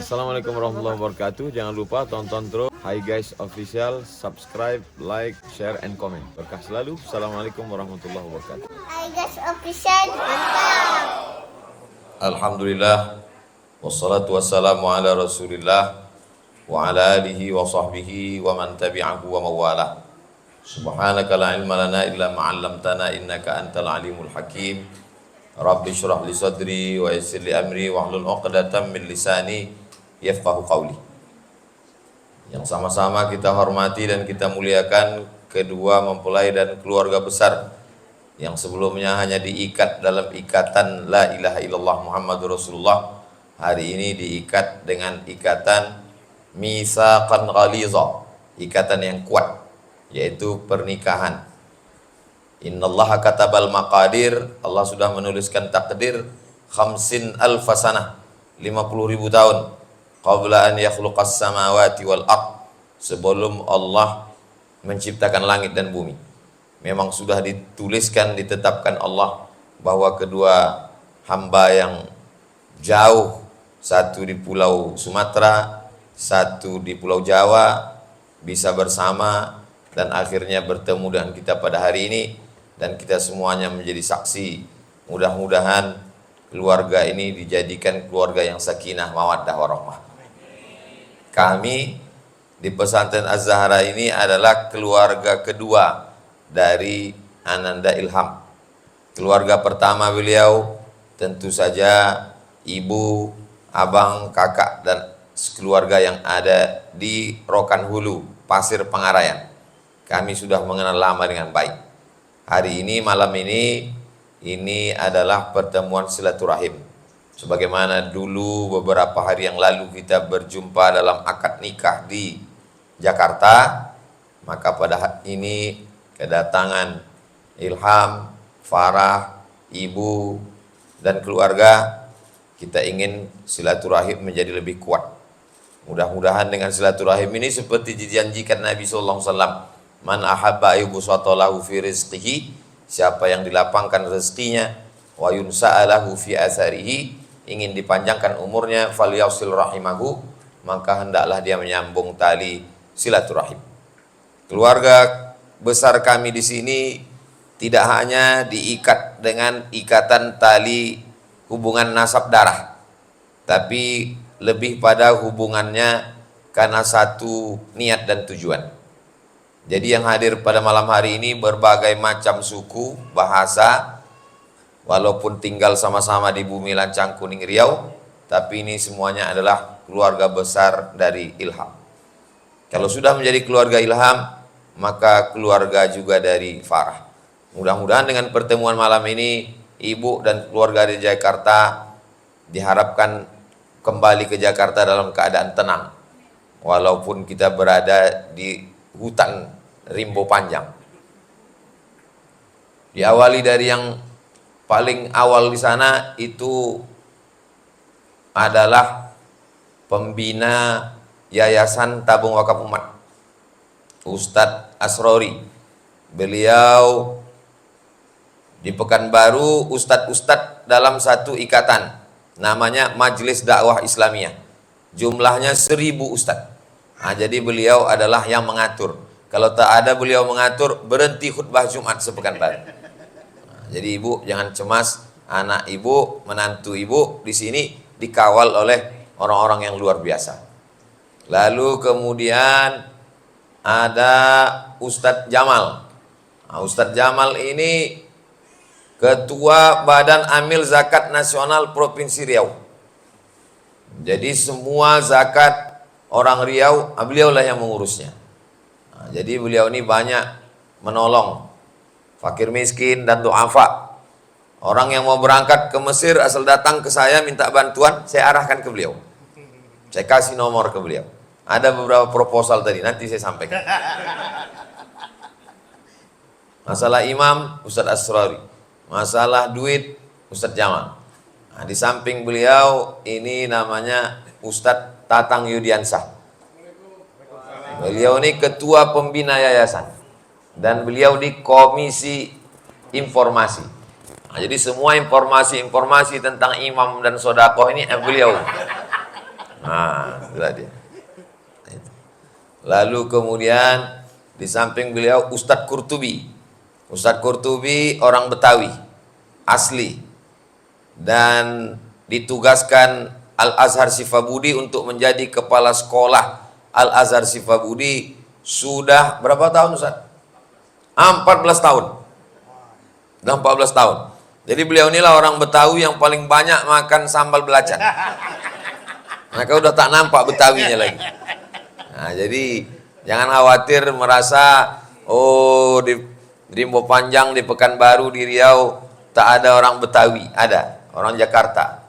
Assalamualaikum warahmatullahi wabarakatuh. Jangan lupa tonton terus Hi Guys Official, subscribe, like, share, and comment. Berkah selalu. Assalamualaikum warahmatullahi wabarakatuh. Hi Guys Official, mantap. Alhamdulillah, wassalatu wassalamu ala rasulillah wa ala alihi wa sahbihi wa man tabi'ahu wa mawalah. Subhanaka la ilma lana illa ma'allamtana innaka antal alimul hakim. Rabbi syrah li sadri wa yassir li amri wa hlul 'uqdatam min lisani yafqahu qawli. Yang sama-sama kita hormati dan kita muliakan kedua mempelai dan keluarga besar yang sebelumnya hanya diikat dalam ikatan la ilaha illallah Muhammadur Rasulullah, hari ini diikat dengan ikatan mitsaqan ghaliza, ikatan yang kuat, yaitu pernikahan. Innallaha katabal maqadir, Allah sudah menuliskan takdir 50.000 sanah, 50.000 tahun, qabla an yakhluqas samawati wal ard, sebelum Allah menciptakan langit dan bumi. Memang sudah dituliskan, ditetapkan Allah bahwa kedua hamba yang jauh, satu di pulau Sumatera, satu di pulau Jawa, bisa bersama dan akhirnya bertemu dengan kita pada hari ini, dan kita semuanya menjadi saksi. Mudah-mudahan keluarga ini dijadikan keluarga yang sakinah, mawaddah, warahmah. Kami di pesantren Az-Zahra ini adalah keluarga kedua dari Ananda Ilham. Keluarga pertama beliau tentu saja ibu, abang, kakak, dan keluarga yang ada di Rokan Hulu, Pasir Pengarayan. Kami sudah mengenal lama dengan baik. Hari ini, malam ini adalah pertemuan silaturahim. Sebagaimana dulu beberapa hari yang lalu kita berjumpa dalam akad nikah di Jakarta, maka pada hari ini kedatangan Ilham, Farah, ibu, dan keluarga, kita ingin silaturahim menjadi lebih kuat. Mudah-mudahan dengan silaturahim ini seperti dijanjikan Nabi SAW, man ahabba ayyubsatalahu fi rizqihi, siapa yang dilapangkan rezekinya, wa yunsa'alahu fi atharihi, ingin dipanjangkan umurnya, falyasil rahimahu, maka hendaklah dia menyambung tali silaturahim. Keluarga besar kami di sini tidak hanya diikat dengan ikatan tali hubungan nasab darah, tapi lebih pada hubungannya karena satu niat dan tujuan. Jadi yang hadir pada malam hari ini berbagai macam suku, bahasa, walaupun tinggal sama-sama di bumi Lancang Kuning Riau, tapi ini semuanya adalah keluarga besar dari Ilham. Kalau sudah menjadi keluarga Ilham, maka keluarga juga dari Farah. Mudah-mudahan dengan pertemuan malam ini, ibu dan keluarga di Jakarta diharapkan kembali ke Jakarta dalam keadaan tenang, walaupun kita berada di hutan rimbo panjang. Diawali dari yang paling awal di sana, itu adalah pembina Yayasan Tabung Wakaf Umat, Ustadz Asrori. Beliau di Pekanbaru ustadz-ustadz dalam satu ikatan, namanya Majelis Dakwah Islamiyah. Jumlahnya 1000 ustadz. Nah, jadi beliau adalah yang mengatur. Kalau tak ada beliau mengatur, berhenti khutbah Jumat sepekan baru. Nah, jadi ibu jangan cemas, anak ibu, menantu ibu di sini dikawal oleh orang-orang yang luar biasa. Lalu kemudian ada Ustadz Jamal. Nah, Ustadz Jamal ini Ketua Badan Amil Zakat Nasional Provinsi Riau. Jadi semua zakat orang Riau, beliaulah yang mengurusnya. Nah, jadi beliau ini banyak menolong fakir miskin dan du'afa. Orang yang mau berangkat ke Mesir asal datang ke saya minta bantuan, saya arahkan ke beliau. Saya kasih nomor ke beliau. Ada beberapa proposal tadi, nanti saya sampaikan. Masalah imam, Ustadz Asrori. Masalah duit, Ustadz Jamal. Nah, di samping beliau ini namanya Ustadz Tatang Yudiansah. Beliau ini ketua pembina yayasan dan beliau di komisi informasi. Nah, jadi semua informasi-informasi tentang imam dan sodakoh ini beliau. Nah, itulah dia. Lalu kemudian di samping beliau Ustadz Qurtubi. Ustadz Qurtubi orang Betawi asli dan ditugaskan Al-Azhar Sifabudi untuk menjadi kepala sekolah Al-Azhar Sifabudi sudah berapa tahun Ustaz? 14 tahun. Sudah 14 tahun. Jadi beliau inilah orang Betawi yang paling banyak makan sambal belacan. Maka udah tak nampak Betawinya lagi. Nah, jadi jangan khawatir merasa oh di Rimbo Panjang, di Pekanbaru, di Riau tak ada orang Betawi, ada orang Jakarta.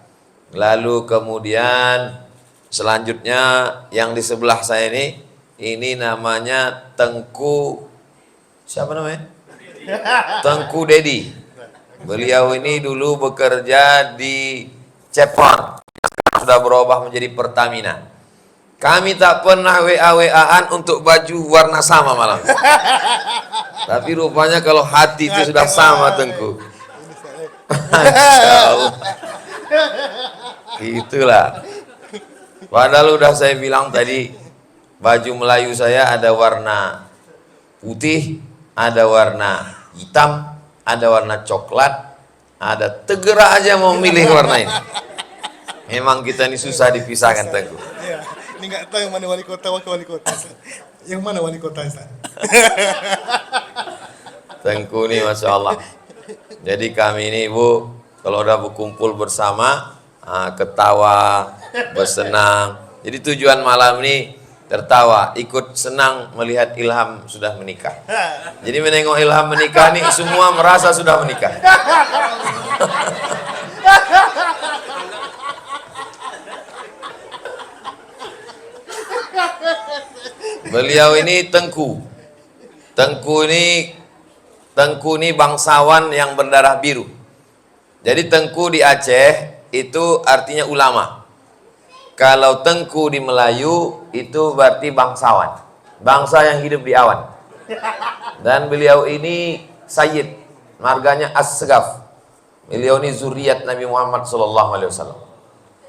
Lalu kemudian selanjutnya yang di sebelah saya ini namanya Tengku, siapa namanya? Tengku Dedi. Beliau ini dulu bekerja di Cepon, sudah berubah menjadi Pertamina. Kami tak pernah WA-WA-an untuk baju warna sama malam. Tapi rupanya kalau hati itu sudah sama Tengku. Itulah. Padahal udah saya bilang tadi, baju Melayu saya ada warna putih, ada warna hitam, ada warna coklat, ada tegera aja mau milih warna ini. Memang kita ini susah dipisahkan Tengku. Iya, ini nggak tahu yang mana wali kota, wakil wali kota. Yang mana wali kota Ustaz? Tengku ini Masya Allah. Jadi kami ini Ibu, kalau udah berkumpul bersama, ketawa, bersenang. Jadi tujuan malam ini tertawa, ikut senang melihat Ilham sudah menikah. Jadi menengok Ilham menikah nih, semua merasa sudah menikah. Beliau ini Tengku. Tengku ini bangsawan yang berdarah biru. Jadi Tengku di Aceh itu artinya ulama. Kalau Tengku di Melayu itu berarti bangsawan. Bangsa yang hidup di awan. Dan beliau ini Sayyid, marganya As-Segaf. Beliau ini zuriat Nabi Muhammad SAW.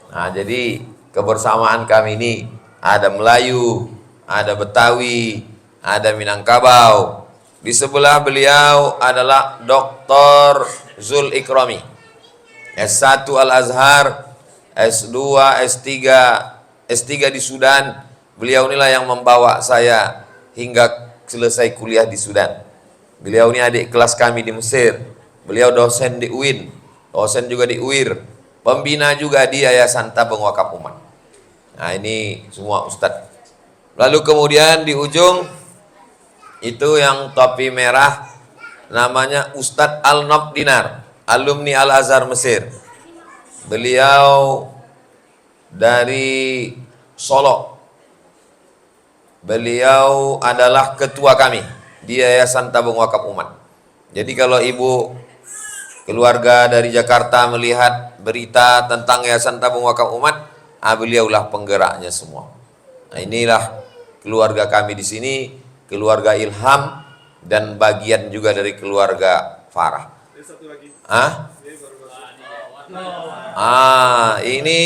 Nah, jadi kebersamaan kami ini ada Melayu, ada Betawi, ada Minangkabau. Di sebelah beliau adalah Dr. Zul Ikrami, S1 Al-Azhar, S2, S3 di Sudan. Beliau inilah yang membawa saya hingga selesai kuliah di Sudan. Beliau ini adik kelas kami di Mesir. Beliau dosen di UIN, dosen juga di UIR, pembina juga di Yayasan Tabung Wakaf Umat. Nah, ini semua ustadz. Lalu kemudian di ujung itu yang topi merah namanya Ustadz Al-Nob Dinar, alumni Al-Azhar Mesir. Beliau dari Solo. Beliau adalah ketua kami di Yayasan Tabung Wakaf Umat. Jadi kalau ibu keluarga dari Jakarta melihat berita tentang Yayasan Tabung Wakaf Umat, beliaulah penggeraknya semua. Nah, inilah keluarga kami di sini, keluarga Ilham dan bagian juga dari keluarga Farah. Ini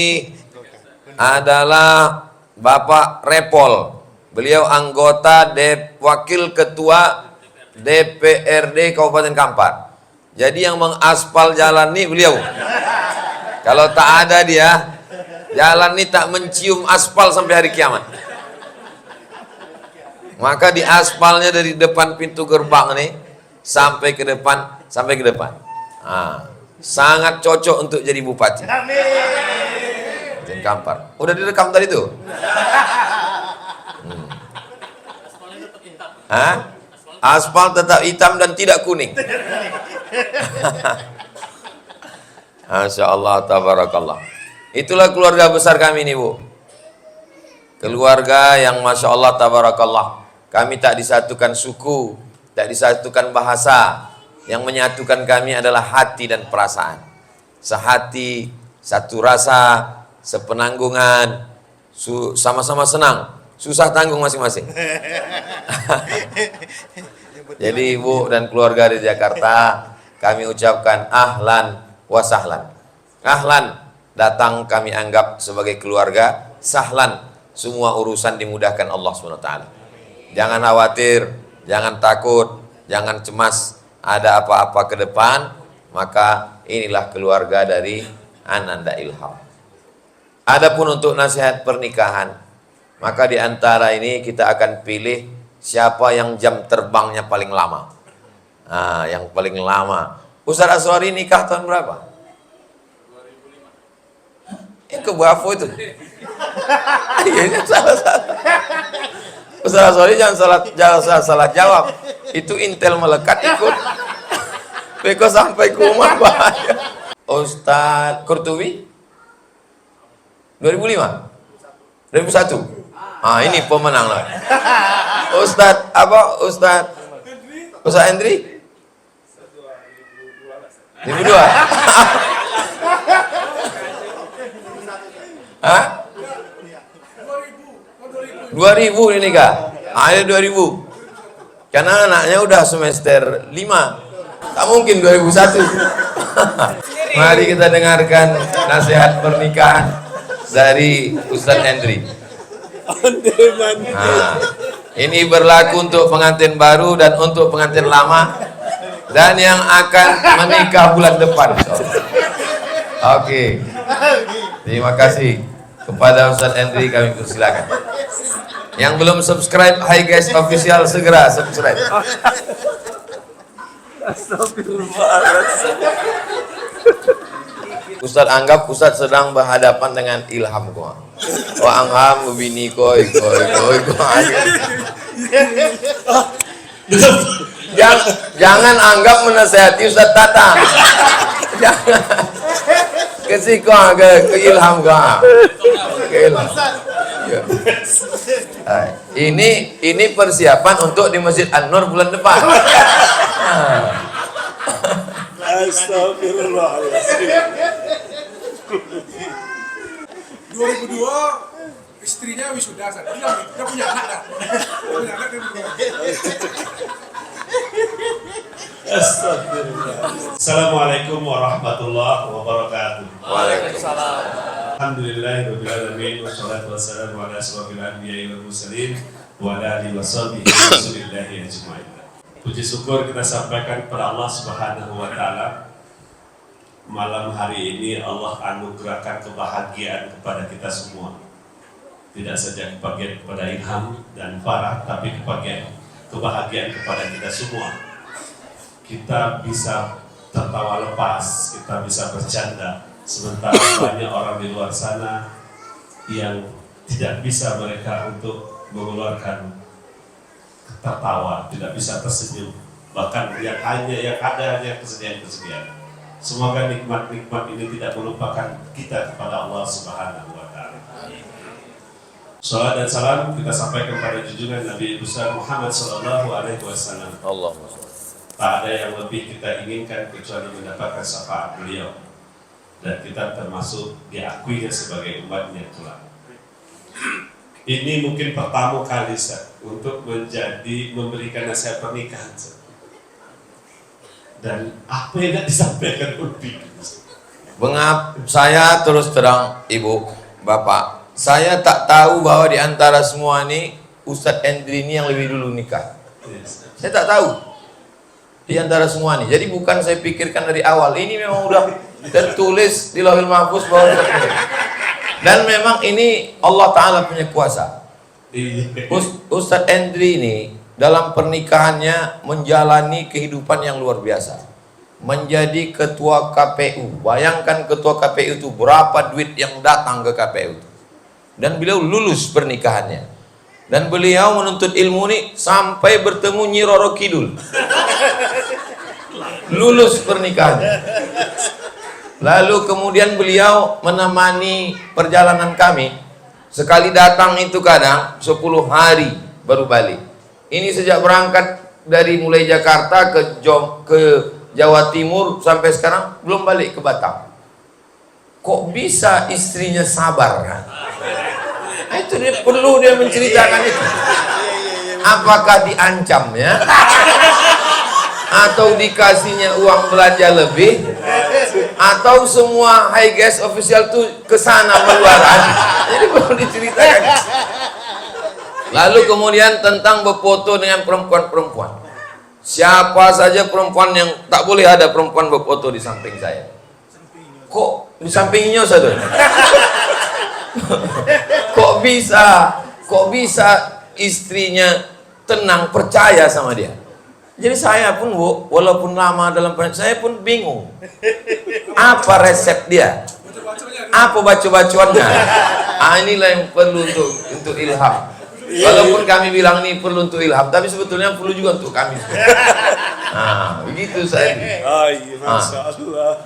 adalah Bapak Repol. Beliau anggota wakil ketua DPRD Kabupaten Kampar. Jadi yang mengaspal jalan ini beliau. Kalau tak ada dia, jalan ini tak mencium aspal sampai hari kiamat. Maka di aspalnya dari depan pintu gerbang nih sampai ke depan, sangat cocok untuk jadi bupati. Kabupaten Kampar. Udah direkam tadi tuh. Aspal tetap hitam dan tidak kuning. Masya Allah, tabarakallah. Itulah keluarga besar kami ini, Bu. Keluarga yang Masya Allah, tabarakallah. Kami tak disatukan suku, tak disatukan bahasa. Yang menyatukan kami adalah hati dan perasaan. Sehati, satu rasa, sepenanggungan, sama-sama senang. Susah tanggung masing-masing. Jadi ibu dan keluarga di Jakarta, kami ucapkan ahlan wa sahlan. Ahlan, datang kami anggap sebagai keluarga. sahlan, semua urusan dimudahkan Allah SWT. Jangan khawatir, jangan takut, jangan cemas ada apa-apa ke depan. Maka inilah keluarga dari Ananda Ilham. Adapun untuk nasihat pernikahan, maka di antara ini kita akan pilih siapa yang jam terbangnya paling lama. Nah, yang paling lama. Ustaz Aswari nikah tahun berapa? 2005. Ke Bafo itu. Iya, salah. Ustaz Aswari jangan salah jawab. Itu intel melekat ikut. Beko sampai ke rumah bahaya. Ustaz Kurtubi 2005? 2001? Ah, ini pemenang lah. Ustaz apa? Ustaz Hendri? 2002? Hah? 2000 ini kak? Ada 2000. Karena anaknya udah semester 5. Tak mungkin 2001. Mari kita dengarkan nasihat pernikahan dari Ustaz Hendri. Nah, ini berlaku untuk pengantin baru dan untuk pengantin lama dan yang akan menikah bulan depan. Oke. Terima kasih kepada Ustaz Hendri, kami persilakan. Yang belum subscribe Hi Guys Official segera subscribe. Ustaz anggap Ustaz sedang berhadapan dengan ilham kok. Oh angham bini koi. Jangan anggap menasihati Ustaz Tatang. Jangan. Ke ilham kok. Ke ilham. Ini persiapan untuk di Masjid An-Nur bulan depan. Astagfirullahaladzim. 2002 istrinya wisuda, dia punya anak kan? Assalamualaikum warahmatullahi wabarakatuh. Waalaikumsalam. Alhamdulillahirabbil alamin wassalatu wassalamu ala asyrofil anbiya'i wal mursalin wa ala alihi washabihi rasulillahi ajmain. Puji syukur kita sampaikan kepada Allah Subhanahu wa taala. Malam hari ini Allah anugerahkan kebahagiaan kepada kita semua. Tidak saja kebahagiaan kepada Ilham dan Farah, tapi kebahagiaan kepada kita semua. Kita bisa tertawa lepas, kita bisa bercanda, sementara banyak orang di luar sana yang tidak bisa mereka untuk mengeluarkan tertawa, tidak bisa tersenyum, bahkan yang ada hanya kesedihan-kesedihan. Semoga nikmat-nikmat ini tidak melupakan kita kepada Allah Subhanahu wa taala. Salam dan salam kita sampaikan pada junjungan Nabi besar Muhammad sallallahu alaihi wasallam. Allahumma. Tak ada yang lebih kita inginkan kecuali mendapatkan syafaat beliau, dan kita termasuk diakuinya sebagai umatnya kelak. Ini mungkin pertama kali Ustaz untuk memberikan nasihat pernikahan Ustaz. Dan apa yang tidak disampaikan lebih? Saya terus terang Ibu, Bapak, saya tak tahu bahwa di antara semua ini Ustadz Hendri ini yang lebih dulu nikah. Saya tak tahu di antara semua ini. Jadi bukan saya pikirkan dari awal. Ini memang udah tertulis di Lauhul Mahfuz bahwa dan memang ini Allah Ta'ala punya kuasa. Ustadz Hendri ini dalam pernikahannya menjalani kehidupan yang luar biasa. Menjadi ketua KPU. Bayangkan ketua KPU itu berapa duit yang datang ke KPU. Dan beliau lulus pernikahannya. Dan beliau menuntut ilmu ini sampai bertemu Nyi Roro Kidul. Lulus pernikahannya. Lalu kemudian beliau menemani perjalanan kami. Sekali datang itu kadang 10 hari baru balik. Ini sejak berangkat dari mulai Jakarta ke Jawa Timur sampai sekarang belum balik ke Batam. Kok bisa istrinya sabar? Nah, itu perlu dia menceritakan itu. Apakah diancam ya? Atau dikasihnya uang belanja lebih? Atau semua Hai Guys official tuh kesana meluaran? Jadi perlu diceritakan. Lalu kemudian tentang berfoto dengan perempuan-perempuan. Siapa saja perempuan yang tak boleh ada perempuan berfoto di samping saya. Kok di sampingnya saja? Kok bisa istrinya tenang percaya sama dia? Jadi saya pun Bu, walaupun lama dalam pernikahan saya pun bingung. Apa resep dia? Apa baca-bacuannya? Inilah yang perlu untuk ilham. Walaupun kami bilang ini perlu untuk ilham, tapi sebetulnya perlu juga untuk kami. Nah, begitu saya. Iya, Masya Allah.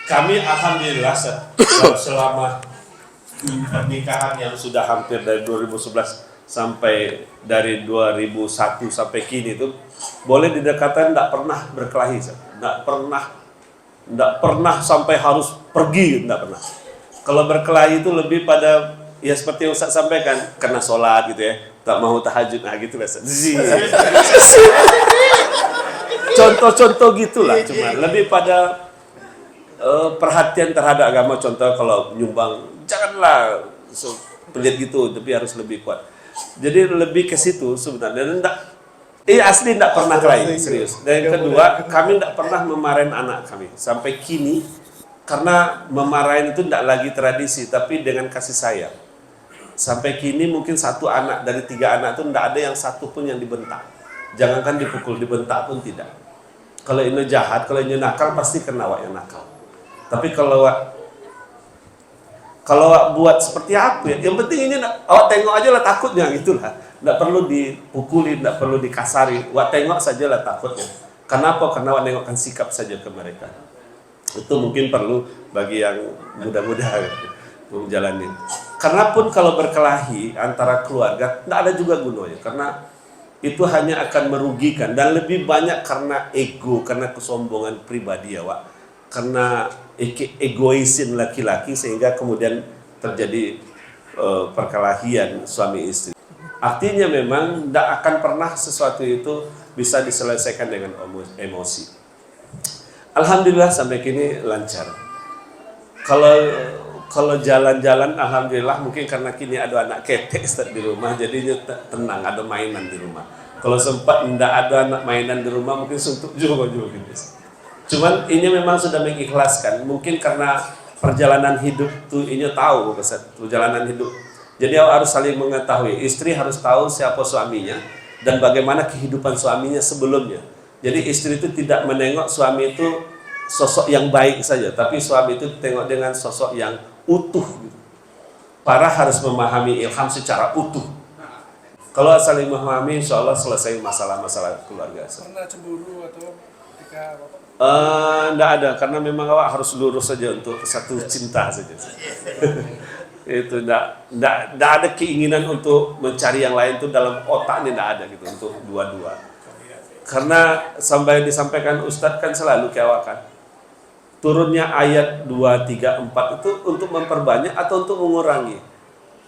Kami alhamdulillah selama pernikahan yang sudah hampir dari 2011 sampai dari 2001 sampai kini itu boleh dikatakan tidak pernah berkelahi, tidak pernah sampai harus pergi, tidak pernah. Kalau berkelahi itu lebih pada ya seperti yang Ustaz sampaikan, karena sholat gitu ya, tak mau tahajud, nah gitu lah. Contoh-contoh gitulah, cuma lebih pada perhatian terhadap agama. Contoh kalau nyumbang, janganlah pelit gitu, tapi harus lebih kuat. Jadi lebih ke situ sebenarnya. Asli tidak pernah kelahi, serius. Dan yang kedua, kami tidak pernah memarahin anak kami sampai kini, karena memarahin itu tidak lagi tradisi, tapi dengan kasih sayang. Sampai kini mungkin 1 anak dari 3 anak itu tidak ada yang satu pun yang dibentak. Jangankan dipukul, dibentak pun tidak. Kalau ini jahat, kalau ini nakal, pasti kena awak yang nakal. Tapi kalau awak buat seperti apa ya, yang penting ini awak tengok aja lah takutnya, gitulah. Tidak perlu dipukuli, tidak perlu dikasari. Awak tengok saja lah takutnya. Kenapa? Karena awak nengokkan sikap saja ke mereka. Itu mungkin perlu bagi yang muda-muda menjalani. Karena pun kalau berkelahi antara keluarga, tidak ada juga gunanya. Karena itu hanya akan merugikan dan lebih banyak karena ego, karena kesombongan pribadi awak. Karena egoisin laki-laki sehingga kemudian terjadi perkelahian suami istri. Artinya memang tidak akan pernah sesuatu itu bisa diselesaikan dengan emosi. Alhamdulillah sampai kini lancar. Kalau jalan-jalan, alhamdulillah mungkin karena kini ada anak ketek di rumah, jadinya tenang, ada mainan di rumah. Kalau sempat tidak ada anak mainan di rumah, mungkin suntuk juga gitu. Cuman ini memang sudah mengikhlaskan, mungkin karena perjalanan hidup tuh ini tahu perjalanan hidup. Jadi harus saling mengetahui, istri harus tahu siapa suaminya dan bagaimana kehidupan suaminya sebelumnya. Jadi istri itu tidak menengok suami itu sosok yang baik saja, tapi suami itu tengok dengan sosok yang utuh. Para harus memahami ilham secara utuh. Kalau saling memahami, insya Allah selesai masalah-masalah keluarga. Pernah cemburu atau ketika Tidak ada, karena memang awak harus lurus saja untuk satu cinta saja. Itu tidak ada keinginan untuk mencari yang lain, itu dalam otak ini tidak ada gitu untuk dua-dua. Karena sampai disampaikan Ustadz kan selalu ke awak kan, turunnya ayat 2, 3, 4 itu untuk memperbanyak atau untuk mengurangi?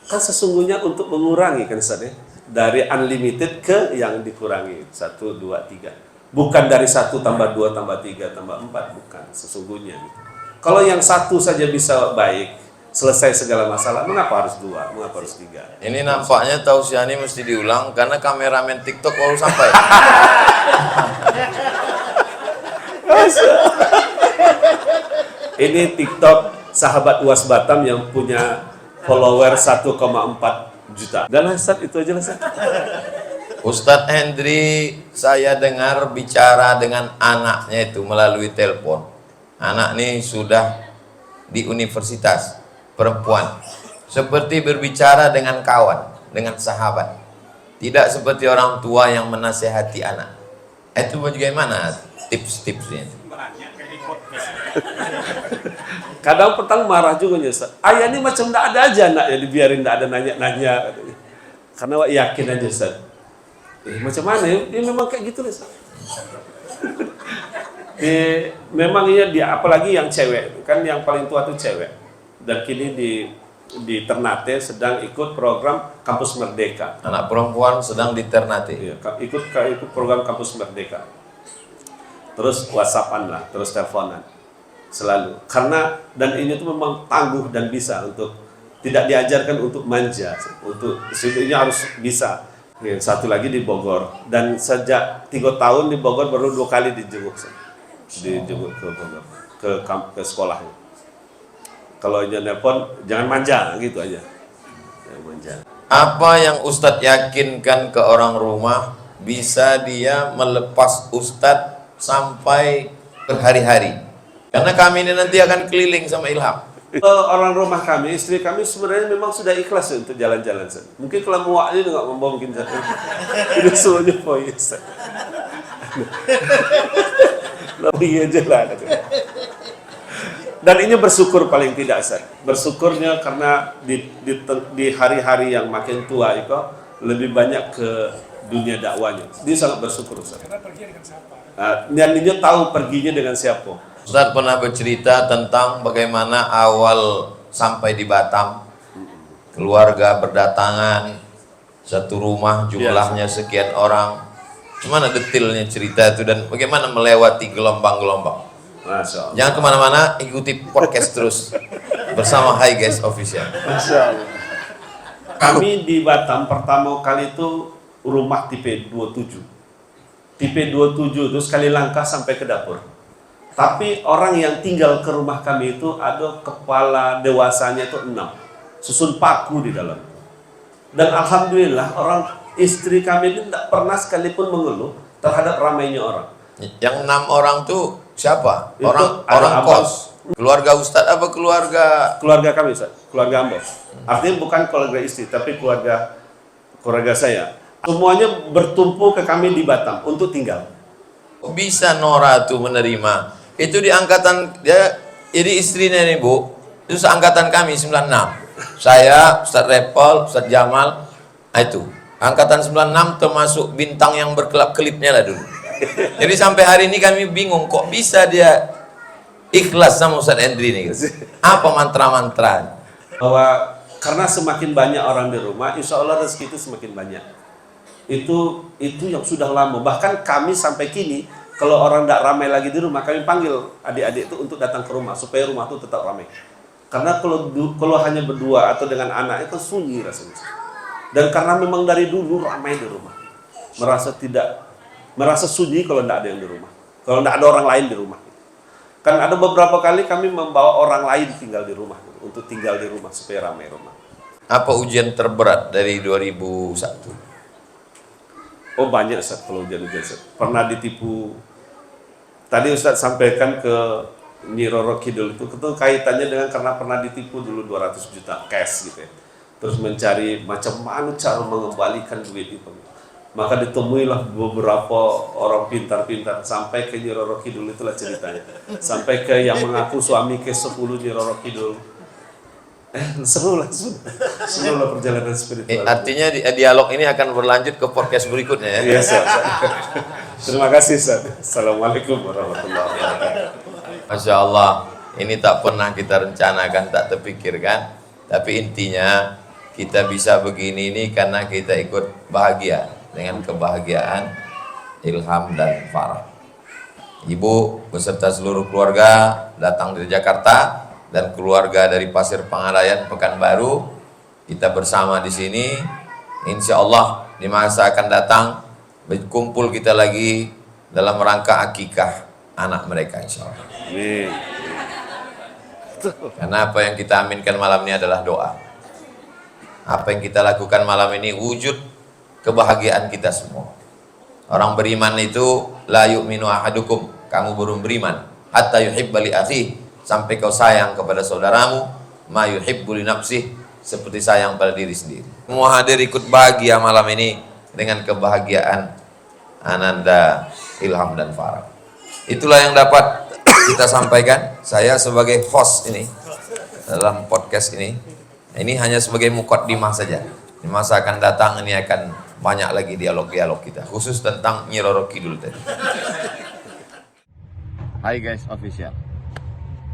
Kan sesungguhnya untuk mengurangi kan Ustadz ya, dari unlimited ke yang dikurangi 1, 2, 3. Bukan dari 1 tambah 2 tambah 3 tambah 4, bukan sesungguhnya. Kalau yang 1 saja bisa baik, selesai segala masalah, mengapa harus 2, mengapa harus 3? Ini nampaknya tausiah ini mesti diulang karena kameramen TikTok baru sampai. Ini TikTok sahabat UAS Batam yang punya follower 1,4 juta. Dan Ustaz itu aja Ustaz. Ustadz Hendri, saya dengar bicara dengan anaknya itu melalui telepon. Anak ini sudah di universitas, perempuan. Seperti berbicara dengan kawan, dengan sahabat. Tidak seperti orang tua yang menasehati anak. Itu bagaimana tips-tipsnya? Kadang petang marah juga Ustaz. Ayah ini macam tidak ada aja anak ya, dibiarin tidak ada nanya-nanya. Karena yakin aja Ustaz. Macam mana ya? Dia memang kayak gitu Ustaz. Memang dia apalagi yang cewek kan, yang paling tua tuh cewek. Dan kini di Ternate sedang ikut program Kampus Merdeka. Anak perempuan sedang di Ternate. Iya, ikut program Kampus Merdeka. terus WhatsAppan lah, terus teleponan selalu. Karena dan ini tuh memang tangguh dan bisa untuk tidak diajarkan untuk manja, untuk sebetulnya harus bisa. Satu lagi di Bogor, dan sejak 3 tahun di Bogor baru 2 kali dijenguk ke Bogor, ke sekolahnya. Kalau dia nelpon jangan manja gitu aja, jangan manja. Apa yang Ustadz yakinkan ke orang rumah bisa dia melepas Ustadz sampai berhari-hari? Karena kami ini nanti akan keliling sama Ilham. Orang rumah kami, istri kami sebenarnya memang sudah ikhlas untuk jalan-jalan. Mungkin kalau muaknya nggak mungkin itu semuanya poin. Lebih aja lah. Dan ini bersyukur paling tidak, Ustaz. Bersyukurnya karena di hari-hari yang makin tua itu lebih banyak ke dunia dakwanya. Dia sangat bersyukur, Ustaz. Karena pergi dengan siapa? Dan dia tahu perginya dengan siapa. Ustadz pernah bercerita tentang bagaimana awal sampai di Batam, keluarga berdatangan, satu rumah jumlahnya sekian orang. Gimana detailnya cerita itu dan bagaimana melewati gelombang-gelombang? Masya Allah. Jangan kemana-mana, ikuti podcast terus bersama Hi Guys Official. Masya Allah. Kami di Batam pertama kali itu rumah tipe 27. Tipe 27 itu sekali langkah sampai ke dapur. Tapi orang yang tinggal ke rumah kami itu ada kepala dewasanya itu 6. Susun paku di dalam. Dan alhamdulillah orang istri kami itu tidak pernah sekalipun mengeluh terhadap ramainya orang. Yang 6 orang tuh siapa? Itu Orang ada kos. Keluarga Ustadz apa keluarga kami, Ustaz. Keluarga Ambos. Artinya bukan keluarga istri, tapi keluarga saya. Semuanya bertumpu ke kami di Batam untuk tinggal. Bisa Nora tuh menerima? Itu di angkatan dia, jadi istrinya nih Bu, itu seangkatan kami 96. Saya, Ustadz Repol, Ustadz Jamal, itu angkatan 96 termasuk bintang yang berkelap-kelipnya lah dulu. Jadi sampai hari ini kami bingung kok bisa dia ikhlas sama Ustadz Endri nih. Apa mantra-mantra? Bahwa karena semakin banyak orang di rumah, insya Allah rezeki itu semakin banyak. Itu yang sudah lama. Bahkan kami sampai kini, kalau orang tidak ramai lagi di rumah, kami panggil adik-adik itu untuk datang ke rumah supaya rumah itu tetap ramai. Karena kalau hanya berdua atau dengan anak itu sunyi rasanya. Dan karena memang dari dulu ramai di rumah, merasa sunyi kalau tidak ada yang di rumah, kalau tidak ada orang lain di rumah. Kan ada beberapa kali kami membawa orang lain tinggal di rumah untuk tinggal di rumah supaya ramai rumah. Apa ujian terberat dari 2001? Oh banyak Ustaz, kalau ujian-ujian Ustaz. Pernah ditipu. Tadi Ustaz sampaikan ke Nyi Roro Kidul itu kaitannya dengan karena pernah ditipu dulu 200 juta cash gitu ya. Terus mencari macam mana cara mengembalikan duit itu. Maka ditemuilah beberapa orang pintar-pintar sampai ke Nyi Roro Kidul, itulah ceritanya. Sampai ke yang mengaku suami ke 10 Nyi Roro Kidul. Seru lah perjalanan spiritual. Artinya dialog ini akan berlanjut ke podcast berikutnya ya. Yes, terima kasih Ustaz. Assalamualaikum warahmatullahi wabarakatuh. Masya Allah, ini tak pernah kita rencanakan, tak terpikirkan. Tapi intinya kita bisa begini ini karena kita ikut bahagia dengan kebahagiaan Ilham dan Farah. Ibu beserta seluruh keluarga datang dari Jakarta dan keluarga dari Pasir Pangarayan Pekanbaru. Kita bersama di sini. Insya Allah di masa akan datang berkumpul kita lagi dalam rangka akikah anak mereka insya Allah. Amin. Karena apa yang kita aminkan malam ini adalah doa. Apa yang kita lakukan malam ini wujud kebahagiaan kita semua. Orang beriman itu la yu'minu ahadukum, kamu belum beriman hatta yuhibba li akhihi, sampai kau sayang kepada saudaramu ma yuhibbu li nafsihi, seperti sayang pada diri sendiri. Semua hadir ikut bahagia malam ini dengan kebahagiaan Ananda, Ilham dan Farah. Itulah yang dapat kita sampaikan. Saya sebagai host ini dalam podcast ini hanya sebagai muqaddimah saja. Di masa akan datang ini akan banyak lagi dialog-dialog kita khusus tentang Nyi Roro Kidul tadi. Hi Guys Official.